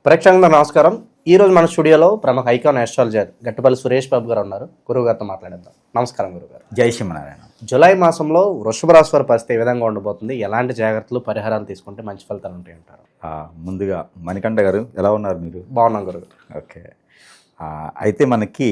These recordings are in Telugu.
ప్రేక్షకులకు నమస్కారం. ఈ రోజు మన స్టూడియోలో ప్రముఖ ఐకాన్ ఆస్ట్రాలజర్ గట్టుపల్లి సురేష్ బాబు గారు ఉన్నారు. గురువు గారితో మాట్లాడేద్దాం. నమస్కారం గురుగారు. జై శ్రీమనారాయణ. జూలై మాసంలో వృషభ రాశి వారి పరిస్థితి ఏ విధంగా ఉండబోతుంది, ఎలాంటి జాగ్రత్తలు పరిహారాలు తీసుకుంటే మంచి ఫలితాలు ఉంటాయి అంటారు? ముందుగా మణికంఠ గారు ఎలా ఉన్నారు మీరు? బాగున్నాం గురుగారు. ఓకే. అయితే మనకి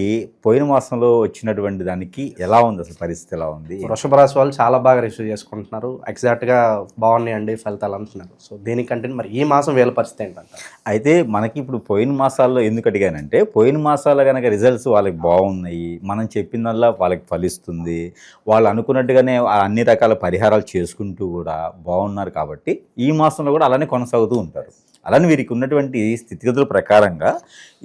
పోయిన మాసంలో వచ్చినటువంటి దానికి ఎలా ఉంది, అసలు పరిస్థితి ఎలా ఉంది? వృషభ రాశి వాళ్ళు చాలా బాగా రిసీవ్ చేసుకుంటున్నారు. ఎగ్జాక్ట్గా బాగున్నాయండి ఫలితాలు అంటున్నారు. సో దీనికంటే మరి ఈ మాసం వీళ్ళ పరిస్థితి ఏంటంటారు? అయితే మనకి ఇప్పుడు పోయిన మాసాల్లో ఎందుకు అడిగానంటే, పోయిన మాసాల్లో కనుక రిజల్ట్స్ వాళ్ళకి బాగున్నాయి, మనం చెప్పినల్లా వాళ్ళకి ఫలిస్తుంది, వాళ్ళు అనుకున్నట్టుగానే అన్ని రకాల పరిహారాలు చేసుకుంటూ కూడా బాగున్నారు కాబట్టి ఈ మాసంలో కూడా అలానే కొనసాగుతూ ఉంటారు. అలానే వీరికి ఉన్నటువంటి స్థితిగతుల ప్రకారంగా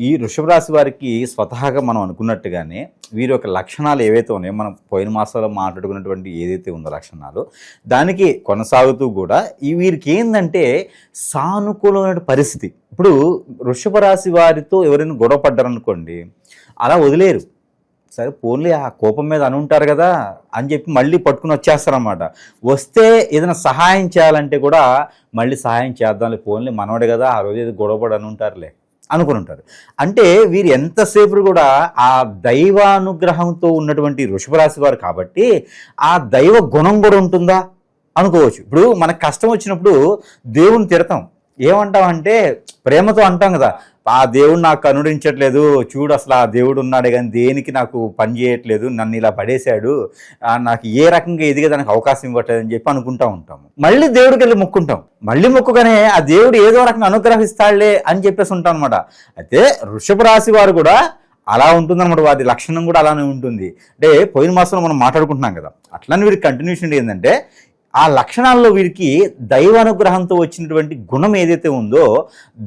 ఈ వృషభ రాశి వారికి స్వతహాగా మనం అనుకున్నట్టుగానే వీరి యొక్క లక్షణాలు ఏవైతే ఉన్నాయో, మనం పోయిన మాసాల్లో మాట్లాడుకున్నటువంటి ఏదైతే ఉందో లక్షణాలు, దానికి కొనసాగుతూ కూడా ఈ వీరికి ఏంటంటే సానుకూలమైన పరిస్థితి. ఇప్పుడు వృషభ రాశి వారితో ఎవరైనా గొడవ పడ్డారనుకోండి, అలా వదిలేరు. సరే పోన్లే ఆ కోపం మీద అని ఉంటారు కదా అని చెప్పి మళ్ళీ పట్టుకుని వచ్చేస్తారనమాట. వస్తే ఏదైనా సహాయం చేయాలంటే కూడా మళ్ళీ సహాయం చేద్దాంలే, పోన్లే మనవాడే కదా ఆ రోజు ఏదో గొడవపడి అని ఉంటారులే అనుకుని ఉంటారు. అంటే వీరు ఎంతసేపు కూడా ఆ దైవానుగ్రహంతో ఉన్నటువంటి వృషభ రాశి వారు కాబట్టి ఆ దైవ గుణం కూడా ఉంటుందా అనుకోవచ్చు. ఇప్పుడు మనకు కష్టం వచ్చినప్పుడు దేవుని తిడతాం, ఏమంటామంటే ప్రేమతో అంటాం కదా, ఆ దేవుడు నాకు కనుడించట్లేదు, చూడు అసలు ఆ దేవుడు ఉన్నాడే కానీ దేనికి నాకు పని చేయట్లేదు, నన్ను ఇలా పడేశాడు, నాకు ఏ రకంగా ఎదిగేదానికి అవకాశం ఇవ్వట్లేదని చెప్పి అనుకుంటా ఉంటాము. మళ్ళీ దేవుడికి వెళ్ళి మొక్కుంటాం, మళ్ళీ మొక్కుగానే ఆ దేవుడు ఏదో రకంగా అనుగ్రహిస్తాడులే అని చెప్పేసి ఉంటాం అనమాట. అయితే వృషభ రాశి వారు కూడా అలా ఉంటుందన్నమాట, వారి లక్షణం కూడా అలానే ఉంటుంది. అంటే పోయిన మాసంలో మనం మాట్లాడుకుంటున్నాం కదా, అట్లనే వీరికి కంటిన్యూషన్ ఏంటంటే ఆ లక్షణాల్లో వీరికి దైవ అనుగ్రహంతో వచ్చినటువంటి గుణం ఏదైతే ఉందో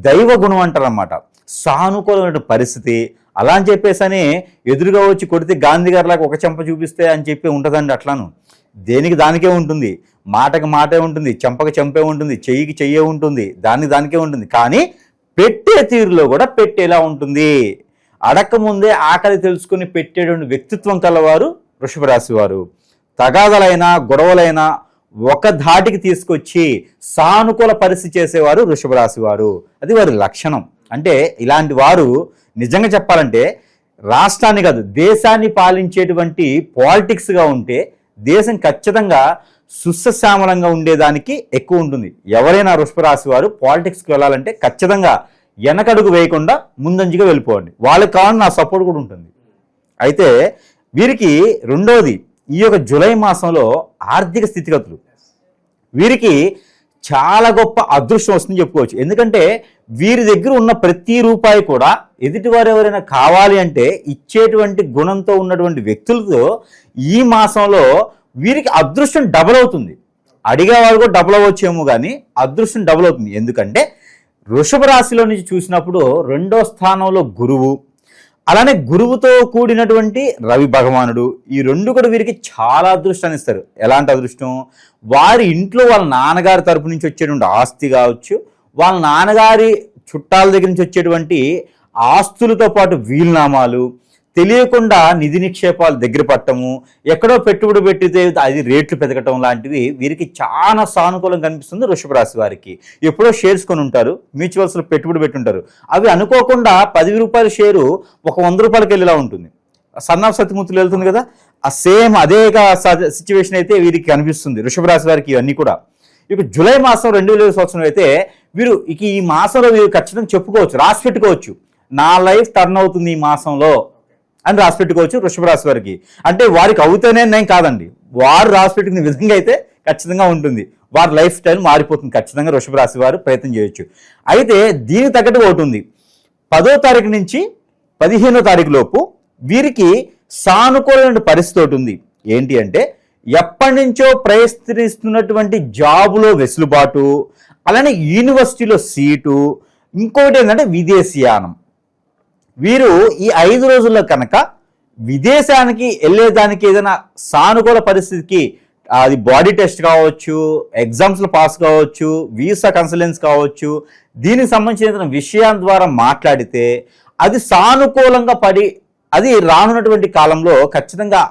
దైవ గుణం అంటారన్నమాట. సానుకూలమైన పరిస్థితి అలా అని చెప్పేసి ఎదురుగా వచ్చి కొడితే గాంధీ గారిలాగా ఒక చెంప చూపిస్తే అని చెప్పి ఉంటుందండి. అట్లాను దేనికి దానికే ఉంటుంది, మాటకి మాటే ఉంటుంది, చెంపకి చెంపే ఉంటుంది, చెయ్యికి చెయ్యే ఉంటుంది, దానికే ఉంటుంది. కానీ పెట్టే తీరులో కూడా పెట్టేలా ఉంటుంది. అడక్కముందే ఆకలి తెలుసుకుని పెట్టేటువంటి వ్యక్తిత్వం కలవారు వృషభ రాశి వారు. తగాదలైనా గొడవలైనా ఒక ధాటికి తీసుకొచ్చి సానుకూల పరిస్థితి చేసేవారు వృషభ రాశి వారు. అది వారి లక్షణం. అంటే ఇలాంటి వారు నిజంగా చెప్పాలంటే రాష్ట్రాన్ని కాదు దేశాన్ని పాలించేటువంటి పాలిటిక్స్గా ఉంటే దేశం ఖచ్చితంగా సుశ్శామలంగా ఉండేదానికి ఎక్కువ ఉంటుంది. ఎవరైనా వృషభ రాశి వారు పాలిటిక్స్కి వెళ్ళాలంటే ఖచ్చితంగా వెనకడుగు వేయకుండా ముందంజుగా వెళ్ళిపోండి, వాళ్ళకి కావాలని నా సపోర్ట్ కూడా ఉంటుంది. అయితే వీరికి రెండోది, ఈ యొక్క జూలై మాసంలో ఆర్థిక స్థితిగతులు వీరికి చాలా గొప్ప అదృష్టం వస్తుందని చెప్పుకోవచ్చు. ఎందుకంటే వీరి దగ్గర ఉన్న ప్రతి రూపాయి కూడా ఎదుటివారు ఎవరైనా కావాలి అంటే ఇచ్చేటువంటి గుణంతో ఉన్నటువంటి వ్యక్తులతో ఈ మాసంలో వీరికి అదృష్టం డబుల్ అవుతుంది. అడిగేవారు కూడా డబుల్ అవ్వచ్చేమో కానీ అదృష్టం డబుల్ అవుతుంది. ఎందుకంటే వృషభ రాశిలో నుంచి చూసినప్పుడు రెండో స్థానంలో గురువు, అలానే గురువుతో కూడినటువంటి రవి భగవానుడు, ఈ రెండు కూడా వీరికి చాలా అదృష్టాన్ని ఇస్తారు. ఎలాంటి అదృష్టం? వారి ఇంట్లో వాళ్ళ నాన్నగారి తరపు నుంచి వచ్చేటువంటి ఆస్తి కావచ్చు, వాళ్ళ నాన్నగారి చుట్టాల దగ్గర నుంచి వచ్చేటువంటి ఆస్తులతో పాటు వీలునామాలు, తెలియకుండా నిధి నిక్షేపాలు దగ్గర పట్టము, ఎక్కడో పెట్టుబడి పెట్టితే అది రేట్లు పెరగటం లాంటివి వీరికి చాలా సానుకూలం కనిపిస్తుంది. వృషభ రాశి వారికి ఎప్పుడో షేర్స్ కొని ఉంటారు, మ్యూచువల్స్లో పెట్టుబడి పెట్టుంటారు, అవి అనుకోకుండా 10 రూపాయల షేరు ఒక 100 రూపాయలకి వెళ్ళేలా ఉంటుంది. సన్నాఫ్ సత్యమూర్తులు వెళ్తుంది కదా, ఆ సేమ్ అదే సిచ్యువేషన్ అయితే వీరికి కనిపిస్తుంది వృషభ రాశి వారికి. ఇవన్నీ కూడా ఇప్పుడు జూలై మాసం 2020 సంవత్సరం అయితే వీరు ఈ మాసంలో వీరు ఖచ్చితంగా చెప్పుకోవచ్చు, రాసి పెట్టుకోవచ్చు, నా లైఫ్ టర్న్ అవుతుంది ఈ మాసంలో అని రాసి పెట్టుకోవచ్చు వృషభ రాశి వారికి. అంటే వారికి అవుతేనే నేను కాదండి, వారు రాసి పెట్టుకునే విధంగా అయితే ఖచ్చితంగా ఉంటుంది, వారి లైఫ్ స్టైల్ మారిపోతుంది. ఖచ్చితంగా వృషభ రాశి వారు ప్రయత్నం చేయొచ్చు. అయితే దీనికి తగ్గట్టుగా ఉంటుంది 10వ తారీఖు నుంచి 15వ తారీఖు లోపు వీరికి సానుకూలమైన పరిస్థితి ఒకటి ఉంది. ఏంటి అంటే ఎప్పటి నుంచో ప్రయత్నిస్తున్నటువంటి జాబులో వెసులుబాటు, అలానే యూనివర్సిటీలో సీటు, ఇంకోటి ఏంటంటే విదేశీయానం. వీరు ఈ 5 రోజుల్లో కనుక విదేశానికి వెళ్ళేదానికి ఏదైనా సానుకూల పరిస్థితికి, అది బాడీ టెస్ట్ కావచ్చు, ఎగ్జామ్స్లో పాస్ కావచ్చు, వీసా కన్సల్టెన్స్ కావచ్చు, దీనికి సంబంధించిన విషయం ద్వారా మాట్లాడితే అది సానుకూలంగా పడి అది రానున్నటువంటి కాలంలో ఖచ్చితంగా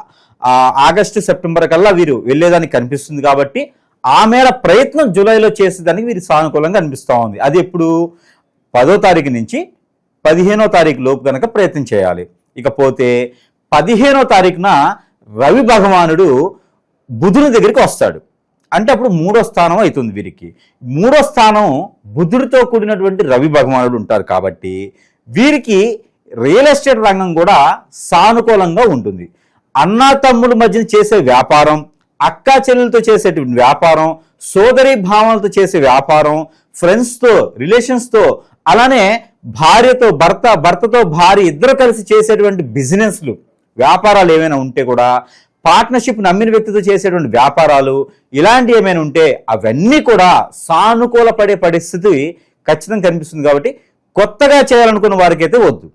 ఆగస్టు సెప్టెంబర్ కల్లా వీరు వెళ్ళేదానికి కనిపిస్తుంది. కాబట్టి ఆ మేర ప్రయత్నం జూలైలో చేసేదానికి వీరు సానుకూలంగా అనిపిస్తూ ఉంది. అది ఎప్పుడు 10వ తారీఖు నుంచి 15వ తారీఖు లోపు కనుక ప్రయత్నం చేయాలి. ఇకపోతే 15వ తారీఖున రవి భగవానుడు బుధుని దగ్గరికి వస్తాడు. అంటే అప్పుడు 3వ స్థానం అవుతుంది వీరికి. 3వ స్థానం బుధుడితో కూడినటువంటి రవి భగవానుడు ఉంటారు కాబట్టి వీరికి రియల్ ఎస్టేట్ రంగం కూడా సానుకూలంగా ఉంటుంది. అన్నా తమ్ముల మధ్య చేసే వ్యాపారం, అక్కా చెల్లెలతో చేసేటువంటి వ్యాపారం, సోదరి భావనలతో చేసే వ్యాపారం, ఫ్రెండ్స్తో, రిలేషన్స్తో, అలానే భార్యతో భర్త, భర్తతో భార్య ఇద్దరు కలిసి చేసేటువంటి బిజినెస్లు, వ్యాపారాలు ఏమైనా ఉంటే కూడా, పార్ట్నర్షిప్ నమ్మిన వ్యక్తితో చేసేటువంటి వ్యాపారాలు ఇలాంటివి ఏమైనా ఉంటే అవన్నీ కూడా సానుకూల పడే పరిస్థితి ఖచ్చితంగా కనిపిస్తుంది. కాబట్టి కొత్తగా చేయాలనుకున్న వారికి అయితే వద్దు.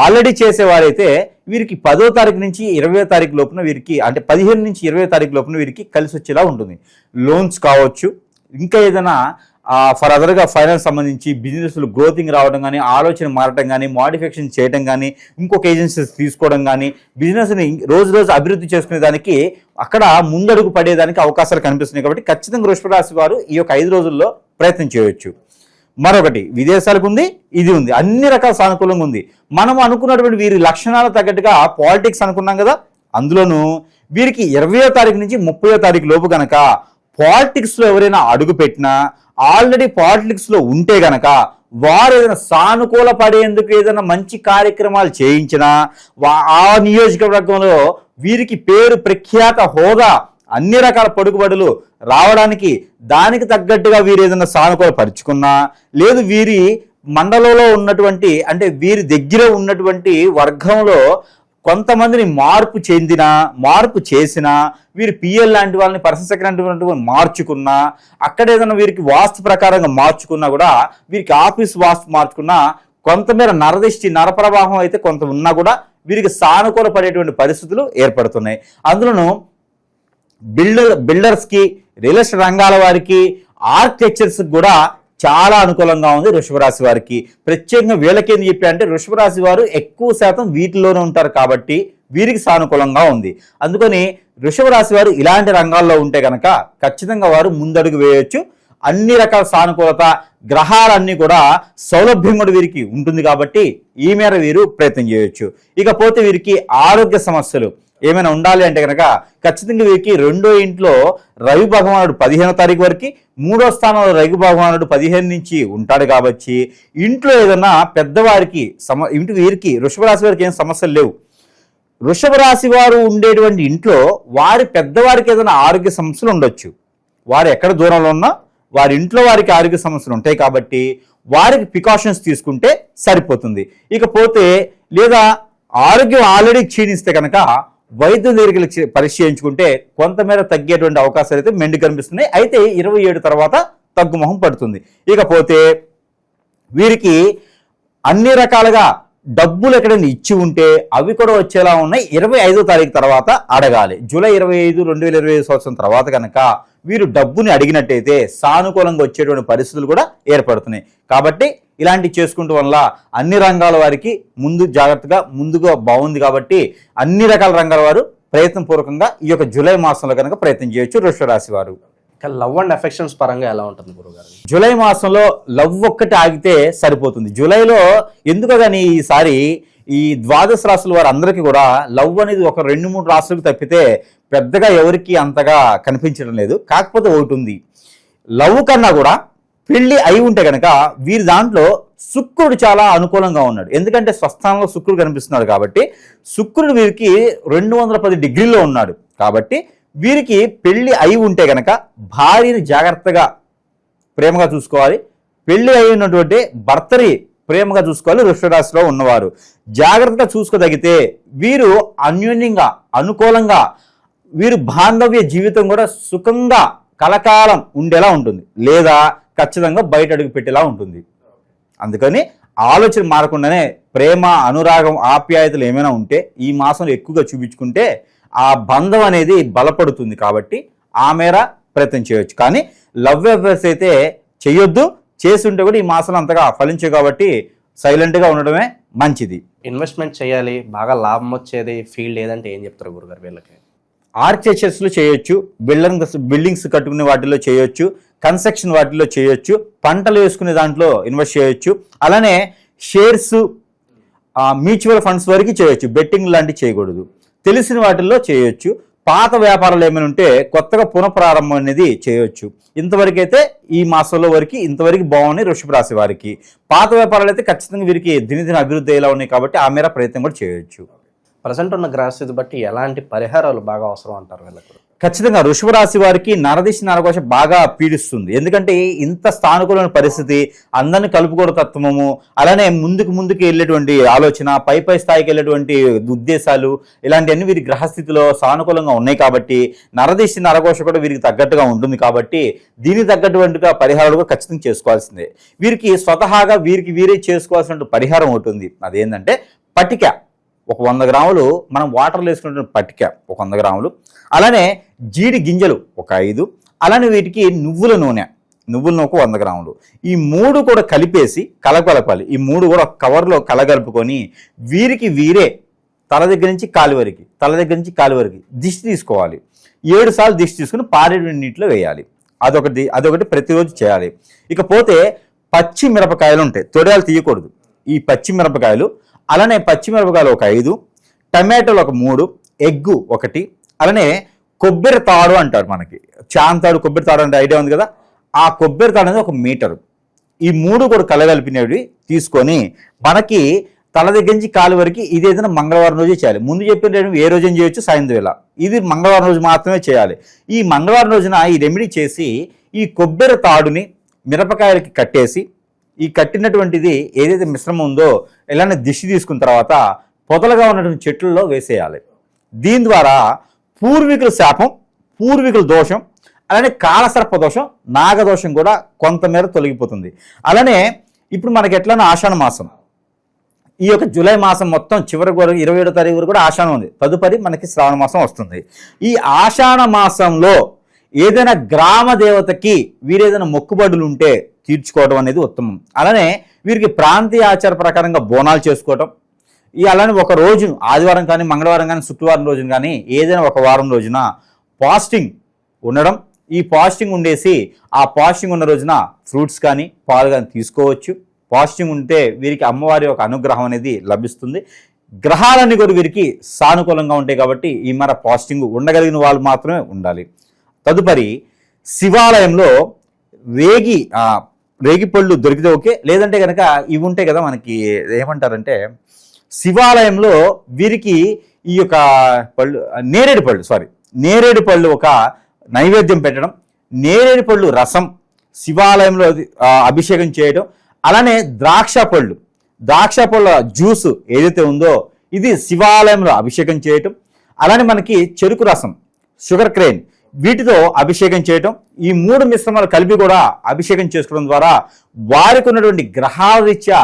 ఆల్రెడీ చేసేవారైతే వీరికి 10వ తారీఖు నుంచి 20వ తారీఖు లోపున వీరికి, అంటే 15 నుంచి 20వ తారీఖు లోపున వీరికి కలిసి వచ్చేలా ఉంటుంది. లోన్స్ కావచ్చు, ఇంకా ఏదైనా ఫర్దర్గా ఫైనాన్స్ సంబంధించి బిజినెస్లు గ్రోతింగ్ రావడం కానీ, ఆలోచన మారటం కానీ, మోడిఫికేషన్ చేయడం కానీ, ఇంకొక ఏజెన్సీస్ తీసుకోవడం కానీ, బిజినెస్ని రోజు రోజు అభివృద్ధి చేసుకునే దానికి అక్కడ ముందడుగు పడేదానికి అవకాశాలు కనిపిస్తున్నాయి. కాబట్టి ఖచ్చితంగా వృషభ రాశి వారు ఈ యొక్క 5 రోజుల్లో ప్రయత్నం చేయవచ్చు. మరొకటి, విదేశాలకు ఉంది, ఇది ఉంది, అన్ని రకాల సానుకూలంగా ఉంది. మనం అనుకున్నటువంటి వీరి లక్షణాలు తగ్గట్టుగా పాలిటిక్స్ అనుకున్నాం కదా, అందులోనూ వీరికి 20వ తారీఖు నుంచి 30వ తారీఖు లోపు కనుక పాలిటిక్స్లో ఎవరైనా అడుగు పెట్టినా, ఆల్రెడీ పాలిటిక్స్లో ఉంటే గనక వారు ఏదైనా సానుకూల పడేందుకు ఏదైనా మంచి కార్యక్రమాలు చేయించినా, ఆ నియోజకవర్గంలో వీరికి పేరు, ప్రఖ్యాత, హోదా, అన్ని రకాల పడుకుబడులు రావడానికి దానికి తగ్గట్టుగా వీరు ఏదైనా సానుకూల పరుచుకున్నా, లేదు వీరి మండలంలో ఉన్నటువంటి, అంటే వీరి దగ్గర ఉన్నటువంటి వర్గంలో కొంతమందిని మార్పు చేసినా, వీరు పిఎల్ లాంటి వాళ్ళని, పర్సన్ సెక్రటరీ లాంటి వాళ్ళని మార్చుకున్నా, అక్కడ ఏదైనా వీరికి వాస్తు ప్రకారంగా మార్చుకున్నా కూడా, వీరికి ఆఫీస్ వాస్తు మార్చుకున్నా, కొంతమేర నరదిష్టి, నరప్రవాహం అయితే కొంత ఉన్నా కూడా వీరికి సానుకూల పడేటువంటి పరిస్థితులు ఏర్పడుతున్నాయి. అందులోనూ బిల్డర్స్కి, రియల్ ఎస్టేట్ రంగాల వారికి, ఆర్కిటెక్చర్స్ కూడా చాలా అనుకూలంగా ఉంది వృషభ రాశి వారికి. ప్రత్యేకంగా వీళ్ళకి ఏం చెప్పి అంటే, వృషభ రాశి వారు ఎక్కువ శాతం వీటిలోనే ఉంటారు కాబట్టి వీరికి సానుకూలంగా ఉంది. అందుకని వృషభ రాశి వారు ఇలాంటి రంగాల్లో ఉంటే కనుక ఖచ్చితంగా వారు ముందడుగు వేయొచ్చు. అన్ని రకాల సానుకూలత, గ్రహాలన్నీ కూడా సౌలభ్యం కూడా వీరికి ఉంటుంది కాబట్టి ఈ మేర వీరు ప్రయత్నం చేయొచ్చు. ఇకపోతే వీరికి ఆరోగ్య సమస్యలు ఏమైనా ఉండాలి అంటే కనుక ఖచ్చితంగా వీరికి 2వ ఇంట్లో రవి భగవానుడు 15వ తారీఖు వరకు, 3వ స్థానంలో రవి భగవానుడు 15 నుంచి ఉంటాడు కాబట్టి ఇంట్లో ఏదైనా పెద్దవారికి ఇంటి వీరికి వృషభ రాశి వారికి ఏం సమస్యలు లేవు. వృషభ రాశి వారు ఉండేటువంటి ఇంట్లో వారి పెద్దవారికి ఏదైనా ఆరోగ్య సమస్యలు ఉండొచ్చు. వారు ఎక్కడ దూరంలో ఉన్నా వారి ఇంట్లో వారికి ఆరోగ్య సమస్యలు ఉంటాయి కాబట్టి వారికి ప్రికాషన్స్ తీసుకుంటే సరిపోతుంది. ఇకపోతే లేదా ఆరోగ్యం ఆల్రెడీ క్షీణిస్తే కనుక వైద్యుల దగ్గరికి పరీక్ష చేయించుకుంటే కొంతమేర తగ్గేటువంటి అవకాశాలు అయితే మెండు కనిపిస్తున్నాయి. అయితే 27 తర్వాత తగ్గుముఖం పడుతుంది. ఇకపోతే వీరికి అన్ని రకాలుగా డబ్బులు ఎక్కడైనా ఇచ్చి ఉంటే అవి కూడా వచ్చేలా ఉన్నాయి. 25వ తారీఖు తర్వాత అడగాలి. జూలై 25, 2025 సంవత్సరం తర్వాత కనుక వీరు డబ్బుని అడిగినట్టయితే సానుకూలంగా వచ్చేటువంటి పరిస్థితులు కూడా ఏర్పడుతున్నాయి. కాబట్టి ఇలాంటివి చేసుకుంటూ వల్ల అన్ని రంగాల వారికి ముందుగా బాగుంది కాబట్టి అన్ని రకాల రంగాల వారు ప్రయత్నపూర్వకంగా ఈ యొక్క జూలై మాసంలో కనుక ప్రయత్నం చేయొచ్చు వృషభ రాశి వారు. లవ్ అండ్ అఫెక్షన్స్ పరంగా ఎలా ఉంటుంది గురుగారు? జూలై మాసంలో లవ్ ఒక్కటి ఆగితే సరిపోతుంది. జూలైలో ఎందుకో కానీ ఈసారి ఈ 12 రాశుల వారు అందరికీ కూడా లవ్ అనేది ఒక 2-3 రాశులకు తప్పితే పెద్దగా ఎవరికి అంతగా కనిపించడం లేదు. కాకపోతే ఒకటి ఉంది, లవ్ కన్నా కూడా పెళ్లి అయి ఉంటే కనుక వీరి దాంట్లో శుక్రుడు చాలా అనుకూలంగా ఉన్నాడు. ఎందుకంటే స్వస్థానంలో శుక్రుడు కనిపిస్తున్నాడు కాబట్టి శుక్రుడు వీరికి 210 డిగ్రీల్లో ఉన్నాడు కాబట్టి వీరికి పెళ్లి అయి ఉంటే కనుక భార్యని జాగ్రత్తగా ప్రేమగా చూసుకోవాలి. పెళ్లి అయినటువంటి భర్తని ప్రేమగా చూసుకోవాలి. వృషభ రాశిలో ఉన్నవారు జాగ్రత్తగా చూసుకోదగితే వీరు అన్యోన్యంగా, అనుకూలంగా, వీరు బాంధవ్య జీవితం కూడా సుఖంగా కలకాలం ఉండేలా ఉంటుంది, లేదా ఖచ్చితంగా బయట అడుగు పెట్టేలా ఉంటుంది. అందుకని ఆలోచన మారకుండానే ప్రేమ, అనురాగం, ఆప్యాయతలు ఏమైనా ఉంటే ఈ మాసంలో ఎక్కువగా చూపించుకుంటే ఆ బంధం అనేది బలపడుతుంది. కాబట్టి ఆ మేర ప్రయత్నం చేయొచ్చు. కానీ లవ్ అఫేర్స్ అయితే చేయొద్దు. చేసి ఉంటే కూడా ఈ మాసంలో అంతగా ఫలించే కాబట్టి సైలెంట్గా ఉండడమే మంచిది. ఇన్వెస్ట్మెంట్ చేయాలి, బాగా లాభం వచ్చేది ఫీల్డ్ ఏదంటే ఏం చెప్తారు గురుగారు వీళ్ళకి? ఆర్కిటెక్చర్స్లో చేయొచ్చు, బిల్డింగ్స్ కట్టుకునే వాటిల్లో చేయొచ్చు. కన్స్ట్రక్షన్ వాటిలో చేయొచ్చు, పంటలు వేసుకునే దాంట్లో ఇన్వెస్ట్ చేయొచ్చు, అలానే షేర్స్, మ్యూచువల్ ఫండ్స్ వరకు చేయొచ్చు, బెట్టింగ్ లాంటివి చేయకూడదు. తెలిసిన వాటిల్లో చేయొచ్చు. పాత వ్యాపారాలు ఏమైనా ఉంటే కొత్తగా పునఃప్రారంభం అనేది చేయొచ్చు. ఇంతవరకు అయితే ఈ మాసంలో వరకు ఇంతవరకు బాగున్నాయి వృషభ రాశి వారికి. పాత వ్యాపారాలు అయితే ఖచ్చితంగా వీరికి దినదిన అభివృద్ధి అయ్యేలా ఉన్నాయి కాబట్టి ఆ మేర ప్రయత్నం కూడా చేయొచ్చు. ప్రజెంట్ ఉన్న గ్రహస్థితి బట్టి ఎలాంటి పరిహారాలు బాగా అవసరం అంటారు వీళ్ళకు? ఖచ్చితంగా వృషభ రాశి వారికి నరదిశ నరకోశ బాగా పీడిస్తుంది. ఎందుకంటే ఇంత స్థానుకూలమైన పరిస్థితి, అందరిని కలుపుకోవడం తత్వము, అలానే ముందుకు వెళ్ళేటువంటి ఆలోచన, పై స్థాయికి వెళ్ళేటువంటి ఉద్దేశాలు, ఇలాంటివన్నీ వీరి గ్రహస్థితిలో సానుకూలంగా ఉన్నాయి కాబట్టి నరదిశ నరకోశ కూడా వీరికి తగ్గట్టుగా ఉంటుంది కాబట్టి దీనికి తగ్గట్టుగా పరిహారాలు కూడా ఖచ్చితంగా చేసుకోవాల్సిందే. వీరికి స్వతహాగా వీరే చేసుకోవాల్సిన పరిహారం ఉంటుంది. అదేంటంటే పట్టిక, ఒక 100 గ్రాములు మనం వాటర్లో వేసుకున్న పట్టిక ఒక 100 గ్రాములు, అలానే జీడి గింజలు ఒక 5, అలానే వీటికి నువ్వుల నూనె 100 గ్రాములు, ఈ 3 కూడా కలిపేసి కలపాలి. ఈ 3 కూడా కవర్లో కలగలుపుకొని వీరే తల దగ్గర నుంచి కాలి వరకు దిష్టి తీసుకోవాలి. 7 సార్లు దిష్టి తీసుకుని పారేడు నీటిలో వేయాలి. అదొకటి ప్రతిరోజు చేయాలి. ఇకపోతే పచ్చి మిరపకాయలు ఉంటాయి, తొడయాలు తీయకూడదు. ఈ పచ్చి మిరపకాయలు, అలానే పచ్చిమిరపకాయలు ఒక 5, టమాటోలు ఒక 3, ఎగ్గు 1, అలానే కొబ్బరి తాడు అంటారు, మనకి చాంతాడు కొబ్బరి తాడు అంటే ఐడియా ఉంది కదా, ఆ కొబ్బరి తాడు అనేది 1 మీటరు. ఈ 3 కూడా కలగలిపినవి తీసుకొని మనకి తల దగ్గర నుంచి కాలు వరకు ఇది ఏదైనా మంగళవారం రోజే చేయాలి. ముందు చెప్పిన ఏ రోజు చేయొచ్చు, సాయంత్రం వేళ, ఇది మంగళవారం రోజు మాత్రమే చేయాలి. ఈ మంగళవారం రోజున ఈ రెమెడీ చేసి ఈ కొబ్బరి తాడుని మిరపకాయలకి కట్టేసి, ఈ కట్టినటువంటిది ఏదైతే మిశ్రమం ఉందో ఇలానే దిష్టి తీసుకున్న తర్వాత పొదలుగా ఉన్నటువంటి చెట్లలో వేసేయాలి. దీని ద్వారా పూర్వీకుల శాపం, పూర్వీకుల దోషం, అలానే కాలసర్ప దోషం, నాగదోషం కూడా కొంతమేర తొలగిపోతుంది. అలానే ఇప్పుడు మనకి ఎట్లా ఆషాఢ మాసం, ఈ యొక్క జూలై మాసం మొత్తం చివరికి వరకు 27వ తారీఖు వరకు కూడా ఆషాఢం ఉంది. తదుపరి మనకి శ్రావణ మాసం వస్తుంది. ఈ ఆషాఢ మాసంలో ఏదైనా గ్రామ దేవతకి వీరేదైనా మొక్కుబడులు ఉంటే తీర్చుకోవడం అనేది ఉత్తమం. అలానే వీరికి ప్రాంతీయ ఆచార ప్రకారంగా బోనాలు చేసుకోవటం, అలానే ఒక రోజు ఆదివారం కానీ, మంగళవారం కానీ, శుక్రవారం రోజున కానీ ఏదైనా ఒక వారం రోజున ఫాస్టింగ్ ఉండడం. ఈ ఫాస్టింగ్ ఉండేసి ఆ ఫాస్టింగ్ ఉన్న రోజున ఫ్రూట్స్ కానీ పాలు కానీ తీసుకోవచ్చు. ఫాస్టింగ్ ఉంటే వీరికి అమ్మవారి యొక్క అనుగ్రహం అనేది లభిస్తుంది. గ్రహాలన్నీ కూడా వీరికి సానుకూలంగా ఉంటాయి కాబట్టి ఈ మన ఫాస్టింగ్ ఉండగలిగిన వాళ్ళు మాత్రమే ఉండాలి. తదుపరి శివాలయంలో రేగి పళ్ళు దొరికితే ఓకే, లేదంటే కనుక ఇవి ఉంటాయి కదా మనకి ఏమంటారంటే శివాలయంలో వీరికి ఈ యొక్క పళ్ళు నేరేడు పళ్ళు ఒక నైవేద్యం పెట్టడం, నేరేడు పళ్ళు రసం శివాలయంలో అభిషేకం చేయడం, అలానే ద్రాక్ష పళ్ళ జ్యూసు ఏదైతే ఉందో ఇది శివాలయంలో అభిషేకం చేయటం, అలానే మనకి చెరుకు రసం, షుగర్ క్రేన్ వీటితో అభిషేకం చేయటం, ఈ 3 మిశ్రమాలు కలిపి కూడా అభిషేకం చేసుకోవడం ద్వారా వారికి ఉన్నటువంటి గ్రహాల రీత్యా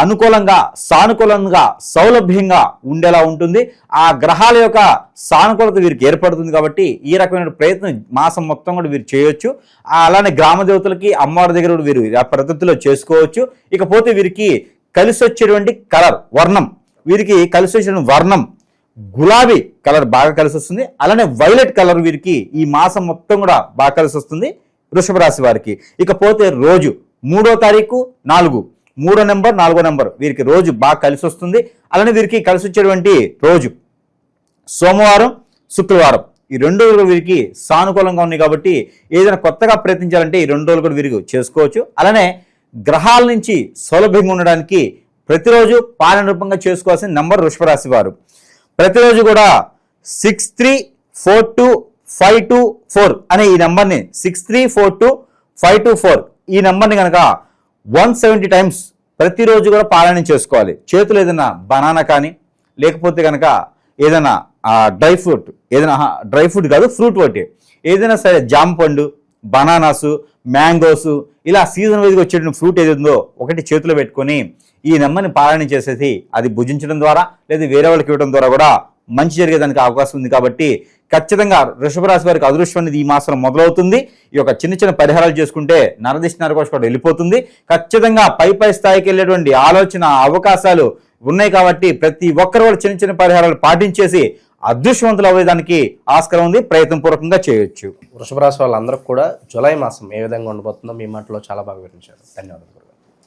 అనుకూలంగా, సానుకూలంగా, సౌలభ్యంగా ఉండేలా ఉంటుంది. ఆ గ్రహాల యొక్క సానుకూలత వీరికి ఏర్పడుతుంది కాబట్టి ఈ రకమైన ప్రయత్నం మాసం మొత్తం కూడా వీరు చేయొచ్చు. అలానే గ్రామ దేవతలకి అమ్మవారి దగ్గర కూడా వీరు ఆ పద్ధతిలో చేసుకోవచ్చు. ఇకపోతే వీరికి కలిసి వచ్చేటువంటి కలర్, వర్ణం, వీరికి కలిసి వచ్చే వర్ణం గులాబీ కలర్ బాగా కలిసి వస్తుంది. అలానే వైలెట్ కలర్ వీరికి ఈ మాసం మొత్తం కూడా బాగా కలిసి వస్తుంది వృషభ రాశి వారికి. ఇకపోతే రోజు 3వ తారీఖు 4, 3వ నెంబర్ 4వ నెంబర్ వీరికి రోజు బాగా కలిసి వస్తుంది. అలానే వీరికి కలిసి వచ్చేటువంటి రోజు సోమవారం, శుక్రవారం, ఈ 2 రోజులు వీరికి సానుకూలంగా ఉన్నాయి కాబట్టి ఏదైనా కొత్తగా ప్రయత్నించాలంటే ఈ 2 రోజులు కూడా వీరికి చేసుకోవచ్చు. అలానే గ్రహాల నుంచి సౌలభ్యంగా ఉండడానికి ప్రతిరోజు పాలన రూపంగా చేసుకోవాల్సిన నెంబర్ వృషభ రాశి వారు ప్రతిరోజు కూడా 634252 అనే ఈ నెంబర్ని 634252 ఈ నెంబర్ని కనుక 170 టైమ్స్ ప్రతిరోజు కూడా పాలన చేసుకోవాలి. చేతులు ఏదైనా బనానా కానీ, లేకపోతే కనుక ఏదైనా డ్రై ఫ్రూట్ కాదు, ఫ్రూట్ ఒకటి ఏదైనా సరే, జామ పండు, బనానాసు, మ్యాంగోసు, ఇలా సీజన్ వైజ్గా వచ్చేటువంటి ఫ్రూట్ ఏదైందో ఒకటి చేతిలో పెట్టుకొని ఈ నెంబర్ని పాలన చేసేసి అది భుజించడం ద్వారా లేదా వేరే వాళ్ళకి ఇవ్వడం ద్వారా కూడా మంచి జరిగేదానికి అవకాశం ఉంది. కాబట్టి ఖచ్చితంగా వృషభ రాశి వారికి అదృష్టం అనేది ఈ మాసం మొదలవుతుంది. ఈ యొక్క చిన్న పరిహారాలు చేసుకుంటే నరదిష్టి నరకోశ కూడా వెళ్ళిపోతుంది. ఖచ్చితంగా పై స్థాయికి వెళ్ళేటువంటి ఆలోచన అవకాశాలు ఉన్నాయి కాబట్టి ప్రతి ఒక్కరు కూడా చిన్న పరిహారాలు పాటించేసి అదృష్టవంతులు అవ్వేదానికి ఆస్కారం ఉంది, ప్రయత్నపూర్వకంగా చేయొచ్చు. వృషభ రాశి వాళ్ళందరూ కూడా జూలై మాసం ఏ విధంగా ఉండబోతుందో మీ మాటలో చాలా బాగా వివరించారు. ధన్యవాదాలు.